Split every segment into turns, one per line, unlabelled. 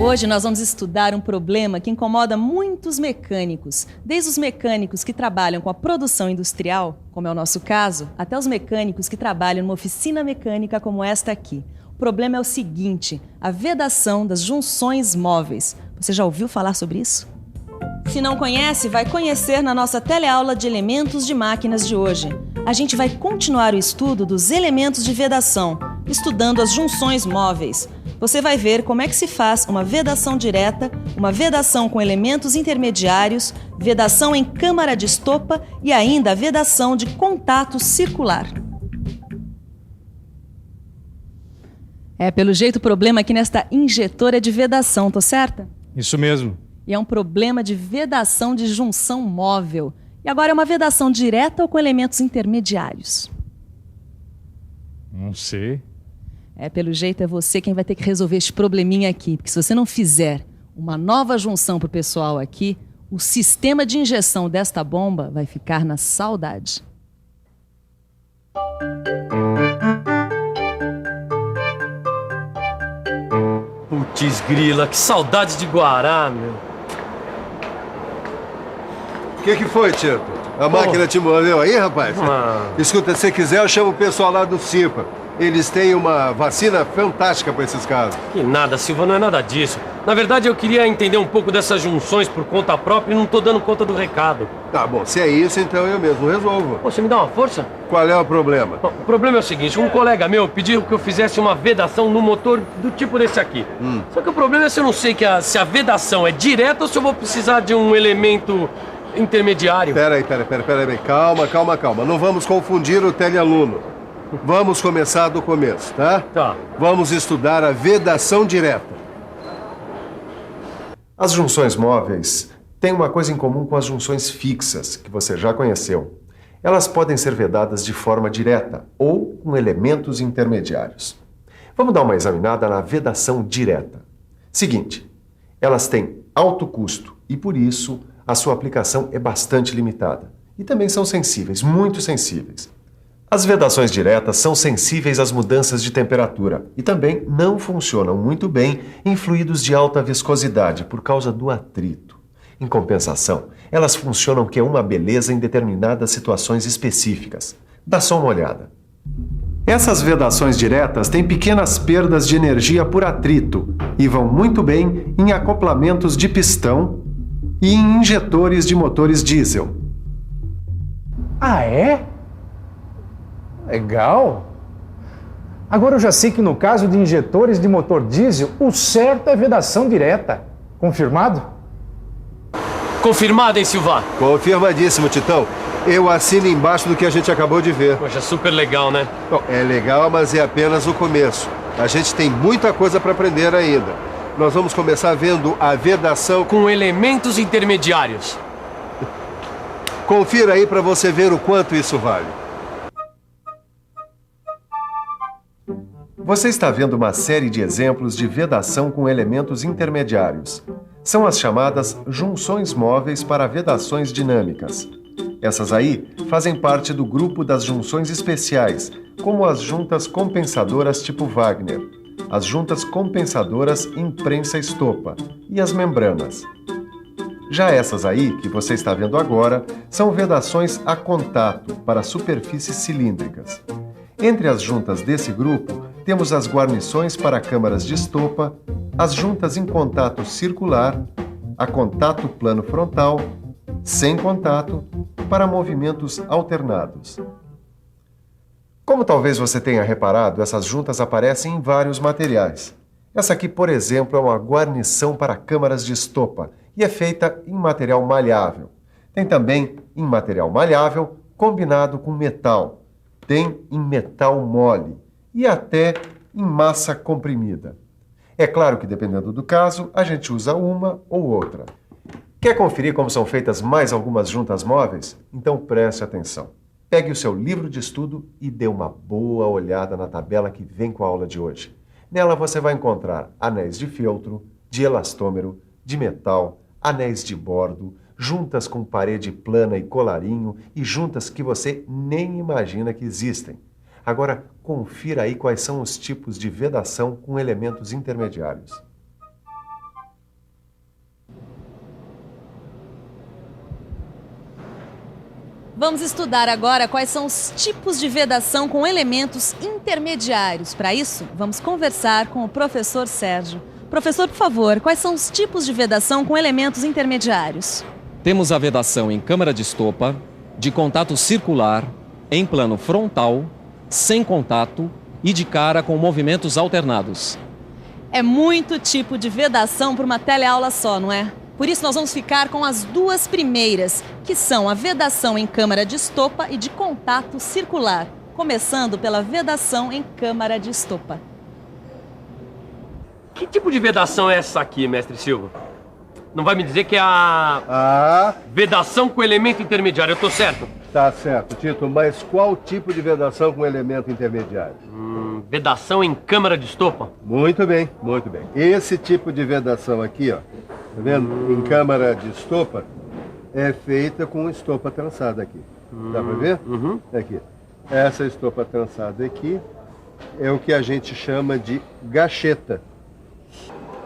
Hoje nós vamos estudar um problema que incomoda muitos mecânicos, desde os mecânicos que trabalham com a produção industrial, como é o nosso caso, até os mecânicos que trabalham numa oficina mecânica como esta aqui. O problema é o seguinte: a vedação das junções móveis. Você já ouviu falar sobre isso? Se não conhece, vai conhecer na nossa teleaula de elementos de máquinas de hoje. A gente vai continuar o estudo dos elementos de vedação, estudando as junções móveis. Você vai ver como é que se faz uma vedação direta, uma vedação com elementos intermediários, vedação em câmara de estopa e ainda a vedação de contato circular. Pelo jeito o problema aqui nesta injetora é de vedação, tô certa?
Isso mesmo.
E é um problema de vedação de junção móvel. E agora é uma vedação direta ou com elementos intermediários?
Não sei.
Pelo jeito é você quem vai ter que resolver esse probleminha aqui. Porque se você não fizer uma nova junção pro pessoal aqui, o sistema de injeção desta bomba vai ficar na saudade.
Putz grila, que saudade de Guará, meu.
O que foi, Tito? A máquina te mordeu aí, rapaz? Escuta, se quiser eu chamo o pessoal lá do CIPA. Eles têm uma vacina fantástica para esses casos.
Que nada, Silva, não é nada disso. Na verdade, eu queria entender um pouco dessas junções por conta própria e não tô dando conta do recado.
Tá bom, se é isso, então eu mesmo resolvo.
Pô, você me dá uma força?
Qual é o problema?
O problema é o seguinte, um colega meu pediu que eu fizesse uma vedação no motor do tipo desse aqui. Só que o problema é se eu não sei se a vedação é direta ou se eu vou precisar de um elemento intermediário.
Peraí. Calma. Não vamos confundir o telealuno. Vamos começar do começo, tá?
Tá.
Vamos estudar a vedação direta.
As junções móveis têm uma coisa em comum com as junções fixas, que você já conheceu. Elas podem ser vedadas de forma direta ou com elementos intermediários. Vamos dar uma examinada na vedação direta. Seguinte, elas têm alto custo e, por isso, a sua aplicação é bastante limitada. E também são sensíveis, muito sensíveis. As vedações diretas são sensíveis às mudanças de temperatura e também não funcionam muito bem em fluidos de alta viscosidade por causa do atrito. Em compensação, elas funcionam que é uma beleza em determinadas situações específicas. Dá só uma olhada. Essas vedações diretas têm pequenas perdas de energia por atrito e vão muito bem em acoplamentos de pistão e em injetores de motores diesel.
Ah, é? Legal. Agora eu já sei que no caso de injetores de motor diesel, o certo é vedação direta. Confirmado?
Confirmado, hein, Silva?
Confirmadíssimo, Titão. Eu assino embaixo do que a gente acabou de ver.
Poxa, super legal, né?
Bom, é legal, mas é apenas o começo. A gente tem muita coisa para aprender ainda. Nós vamos começar vendo a vedação
com elementos intermediários.
Confira aí para você ver o quanto isso vale.
Você está vendo uma série de exemplos de vedação com elementos intermediários. São as chamadas junções móveis para vedações dinâmicas. Essas aí fazem parte do grupo das junções especiais, como as juntas compensadoras tipo Wagner, as juntas compensadoras em prensa-estopa e as membranas. Já essas aí, que você está vendo agora, são vedações a contato para superfícies cilíndricas. Entre as juntas desse grupo, temos as guarnições para câmaras de estopa, as juntas em contato circular, a contato plano frontal, sem contato, para movimentos alternados. Como talvez você tenha reparado, essas juntas aparecem em vários materiais. Essa aqui, por exemplo, é uma guarnição para câmaras de estopa e é feita em material malhável. Tem também em material malhável combinado com metal. Tem em metal mole e até em massa comprimida. É claro que, dependendo do caso, a gente usa uma ou outra. Quer conferir como são feitas mais algumas juntas móveis? Então preste atenção. Pegue o seu livro de estudo e dê uma boa olhada na tabela que vem com a aula de hoje. Nela você vai encontrar anéis de feltro, de elastômero, de metal, anéis de bordo, juntas com parede plana e colarinho e juntas que você nem imagina que existem. Agora, confira aí quais são os tipos de vedação com elementos intermediários.
Vamos estudar agora quais são os tipos de vedação com elementos intermediários. Para isso, vamos conversar com o professor Sérgio. Professor, por favor, quais são os tipos de vedação com elementos intermediários?
Temos a vedação em câmara de estopa, de contato circular, em plano frontal, sem contato e de cara com movimentos alternados.
É muito tipo de vedação para uma teleaula só, não é? Por isso nós vamos ficar com as duas primeiras, que são a vedação em câmara de estopa e de contato circular, começando pela vedação em câmara de estopa.
Que tipo de vedação é essa aqui, mestre Silva? Não vai me dizer que é a vedação com elemento intermediário, eu tô certo?
Tá certo, Tito, mas qual tipo de vedação com elemento intermediário?
Vedação em câmara de estopa?
Muito bem, muito bem. Esse tipo de vedação aqui, ó, tá vendo? Em câmara de estopa, é feita com estopa trançada aqui. Dá pra ver? Aqui. Essa estopa trançada aqui é o que a gente chama de gacheta.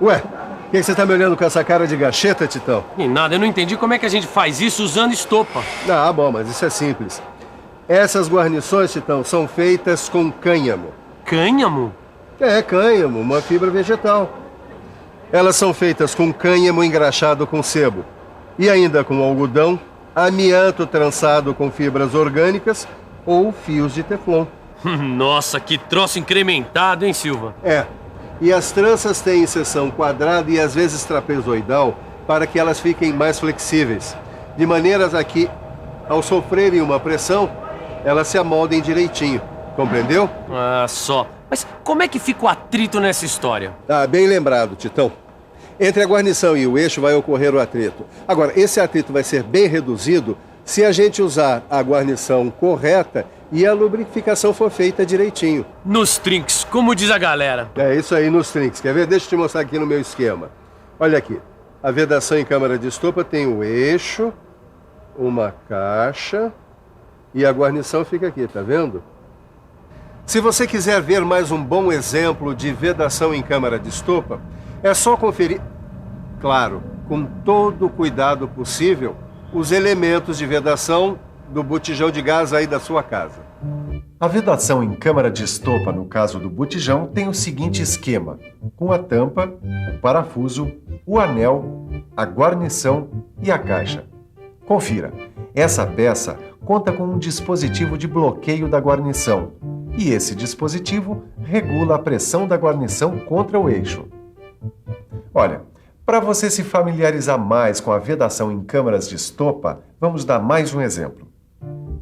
Ué, por que você tá me olhando com essa cara de gacheta, Titão?
E nada, eu não entendi como é que a gente faz isso usando estopa.
Ah, bom, mas isso é simples. Essas guarnições, Titão, são feitas com cânhamo.
Cânhamo?
É, cânhamo, uma fibra vegetal. Elas são feitas com cânhamo engraxado com sebo. E ainda com algodão, amianto trançado com fibras orgânicas ou fios de teflon.
Nossa, que troço incrementado, hein, Silva?
É. E as tranças têm seção quadrada e às vezes trapezoidal para que elas fiquem mais flexíveis. De maneiras a que, ao sofrerem uma pressão, elas se amoldem direitinho. Compreendeu?
Ah, só. Mas como é que fica o atrito nessa história?
Ah, bem lembrado, Titão. Entre a guarnição e o eixo vai ocorrer o atrito. Agora, esse atrito vai ser bem reduzido se a gente usar a guarnição correta e a lubrificação for feita direitinho.
Nos trinques, como diz a galera.
É isso aí, nos trinques. Quer ver? Deixa eu te mostrar aqui no meu esquema. Olha aqui. A vedação em câmara de estopa tem o eixo, uma caixa e a guarnição fica aqui, tá vendo? Se você quiser ver mais um bom exemplo de vedação em câmara de estopa, é só conferir, claro, com todo o cuidado possível, os elementos de vedação do botijão de gás aí da sua casa.
A vedação em câmara de estopa, no caso do botijão, tem o seguinte esquema, com a tampa, o parafuso, o anel, a guarnição e a caixa. Confira, essa peça conta com um dispositivo de bloqueio da guarnição, e esse dispositivo regula a pressão da guarnição contra o eixo. Olha, para você se familiarizar mais com a vedação em câmaras de estopa, vamos dar mais um exemplo.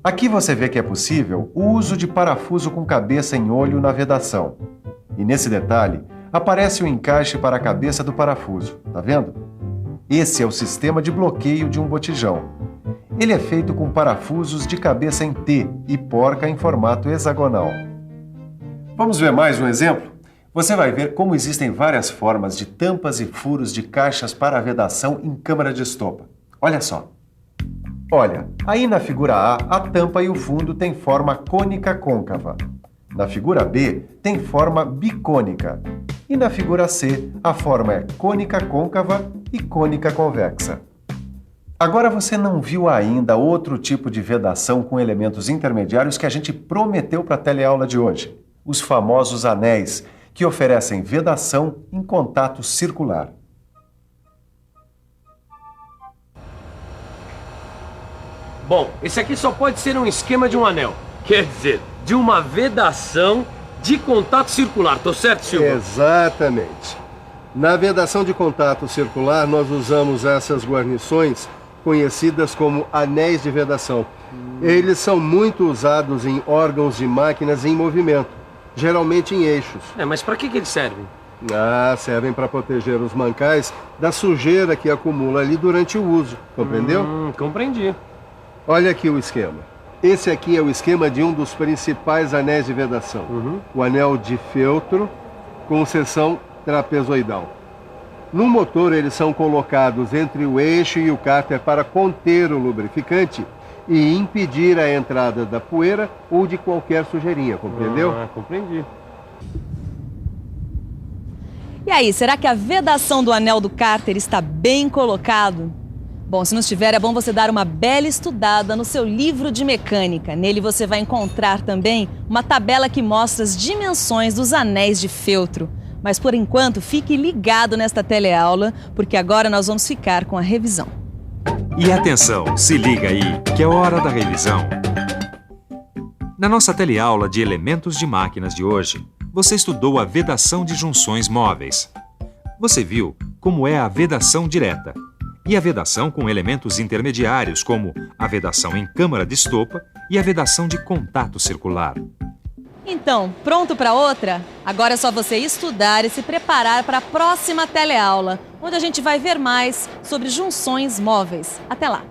Aqui você vê que é possível o uso de parafuso com cabeça em olho na vedação. E nesse detalhe, aparece o encaixe para a cabeça do parafuso, tá vendo? Esse é o sistema de bloqueio de um botijão. Ele é feito com parafusos de cabeça em T e porca em formato hexagonal. Vamos ver mais um exemplo? Você vai ver como existem várias formas de tampas e furos de caixas para a vedação em câmara de estopa. Olha só. Olha, aí na figura A, a tampa e o fundo têm forma cônica côncava. Na figura B, tem forma bicônica. E na figura C, a forma é cônica côncava e cônica convexa. Agora você não viu ainda outro tipo de vedação com elementos intermediários que a gente prometeu para a teleaula de hoje. Os famosos anéis, que oferecem vedação em contato circular.
Bom, esse aqui só pode ser um esquema de um anel. Quer dizer, de uma vedação de contato circular. Tô certo, Silva?
Exatamente. Na vedação de contato circular, nós usamos essas guarnições conhecidas como anéis de vedação. Eles são muito usados em órgãos de máquinas em movimento, geralmente em eixos.
Mas para que eles servem?
Servem para proteger os mancais da sujeira que acumula ali durante o uso, compreendeu?
Compreendi.
Olha aqui o esquema. Esse aqui é o esquema de um dos principais anéis de vedação. O anel de feltro com seção trapezoidal. No motor, eles são colocados entre o eixo e o cárter para conter o lubrificante e impedir a entrada da poeira ou de qualquer sujeirinha, compreendeu?
Compreendi.
E aí, será que a vedação do anel do cárter está bem colocado? Bom, se não estiver, é bom você dar uma bela estudada no seu livro de mecânica. Nele você vai encontrar também uma tabela que mostra as dimensões dos anéis de feltro. Mas por enquanto, fique ligado nesta teleaula, porque agora nós vamos ficar com a revisão.
E atenção, se liga aí, que é hora da revisão. Na nossa teleaula de elementos de máquinas de hoje, você estudou a vedação de junções móveis. Você viu como é a vedação direta e a vedação com elementos intermediários, como a vedação em câmara de estopa e a vedação de contato circular.
Então, pronto para outra? Agora é só você estudar e se preparar para a próxima teleaula, onde a gente vai ver mais sobre junções móveis. Até lá!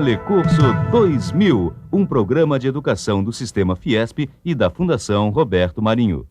Telecurso 2000, um programa de educação do Sistema Fiesp e da Fundação Roberto Marinho.